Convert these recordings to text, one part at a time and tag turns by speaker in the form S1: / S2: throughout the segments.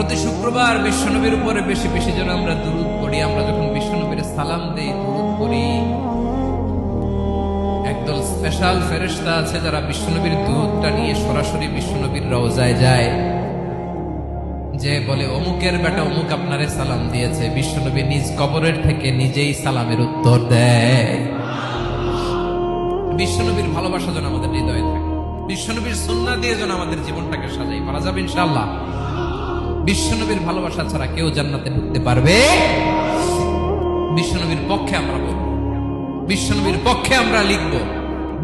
S1: প্রতি শুক্রবার বিশ্বনবীর উপরে বেশি বেশি যেন আমরা দুরূদ পড়ি। আমরা যখন বিশ্বনবীর সালাম দেই, দুরূদ পড়ি, একদল স্পেশাল ফেরেশতা আছে যারা বিশ্বনবীর দুরূদটা নিয়ে সরাসরি বিশ্বনবীর রওজায় যায়, যে বলে অমুকের বেটা অমুক আপনারে সালাম দিয়েছে। বিশ্বনবী নিজ কবরের থেকে নিজেই সালামের উত্তর দেয়। বিশ্বনবীর ভালোবাসা যেন আমাদের হৃদয়ে থাকে, বিশ্বনবীর সুন্নাহ দিয়ে যেন আমাদের জীবনটাকে সাজাই, পারা যাবে ইনশাআল্লাহ। বিশ্বনবীর ভালোবাসা ছাড়া কেউ জান্নাতে ঢুকতে পারবে। বিশ্বনবীর পক্ষে আমরা বলব, বিশ্বনবীর পক্ষে আমরা লিখব,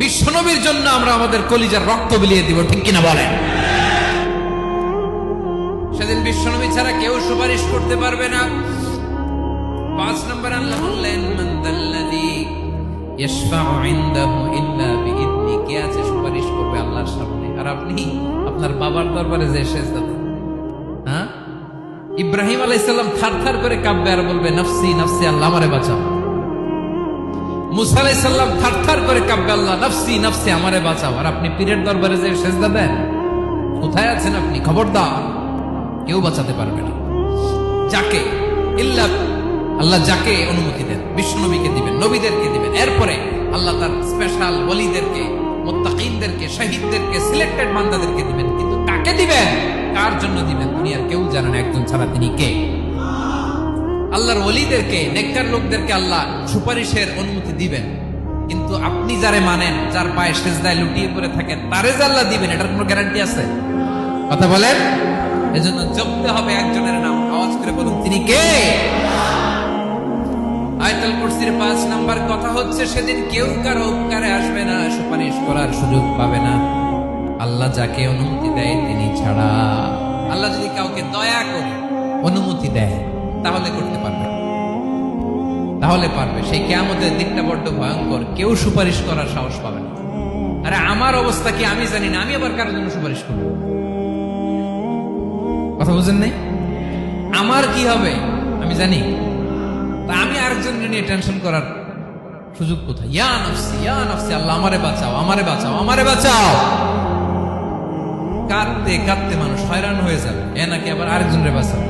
S1: বিশ্বনবীর জন্য আমরা আমাদের কলিজার রক্ত বিলিয়ে দিব, ঠিক কিনা বলেন? সেদিন বিশ্বনবী ছাড়া কেউ সুপারিশ করতে পারবে না। 5 নম্বর আল্লাহ বললেন, মান দাল্লাযী ইয়াশফাউ ইনদাহু ইল্লা বিইذনি, কে আছে সুপারিশ করবে আল্লাহর সামনে? আর আপনি আপনার বাবার দরবারে যে সেজদা দেন, হ্যাঁ? ইব্রাহিম আলাইহিস সালাম থারথার করে কাঁপবে আর বলবে নাফসি নাফসি, আল্লাহ আমারে বাঁচাও। মুসা আলাইহিস সালাম থারথার করে কাঁপবে, আল্লাহ নাফসি নাফসি, আমারে বাঁচাও। আর আপনি পীরের দরবারে যে সেজদা দেন, কোথায় আছেন আপনি? খবরদার, কেউ বাঁচাতে পারবে না। যাকে ইল্লা আল্লাহ যাকে অনুমতি দেন, বিশ্বনবীকে দিবেন, নবীদেরকে দিবেন, এরপরে আল্লাহ তার স্পেশাল ওলিদেরকে, মুত্তাকিনদেরকে, শহীদদেরকে, সিলেক্টেড বান্দাদেরকে দিবেন। কিন্তু কাকে দিবেন, কার জন্য দিবেন, দুনিয়ার কেউ জানে না একজন ছাড়া, তিনি কে? আল্লাহর ওলিদেরকে, নেককার লোকদেরকে আল্লাহ সুপারিশের অনুমতি দিবেন। কিন্তু আপনি যারে মানেন, যার পায়ে সেজদায় লুটিয়ে পড়ে থাকেন, তারে যে আল্লাহ দিবেন, এটার কোনো গ্যারান্টি আছে? কথা বলেন। এজন্য জপতে হবে একজনের নাম, আওয়াজ করে বলুন, তিনি কে? আয়াতুল কুরসির 5 নাম্বার কথা হচ্ছে, সেদিন কেউ কারো উপকারে আসবে না, সুপারিশ করার সুযোগ পাবে না, আল্লাহ যাকে অনুমতি দেয় তিনি ছাড়া। আল্লাহ যদি কাউকে দয়া করে অনুমতি দেয় তাহলে করতে পারবে, তাহলে পারবে। সেই কিয়ামতের দিনটা বড্ড ভয়ঙ্কর, কেউ সুপারিশ করার সাহস পাবে না। আরে আমার অবস্থা কি আমি জানি না, আমি আবার কারোর জন্য সুপারিশ করব? কথা বুঝেন নাই? আমার কি হবে আমি জানি, তা আমি আরেকজনকে নিয়ে টেনশন করার সুযোগ কোথায়? ইয়া নাফসি ইয়া নাফসি, আল্লাহ আমারে বাঁচাও, আমারে বাঁচাও, আমারে বাঁচাও। কাঁদতে কাঁদতে মানুষ হয়রান হয়ে যাবে, এ নাকি আবার আরেকজনের বাঁচাও।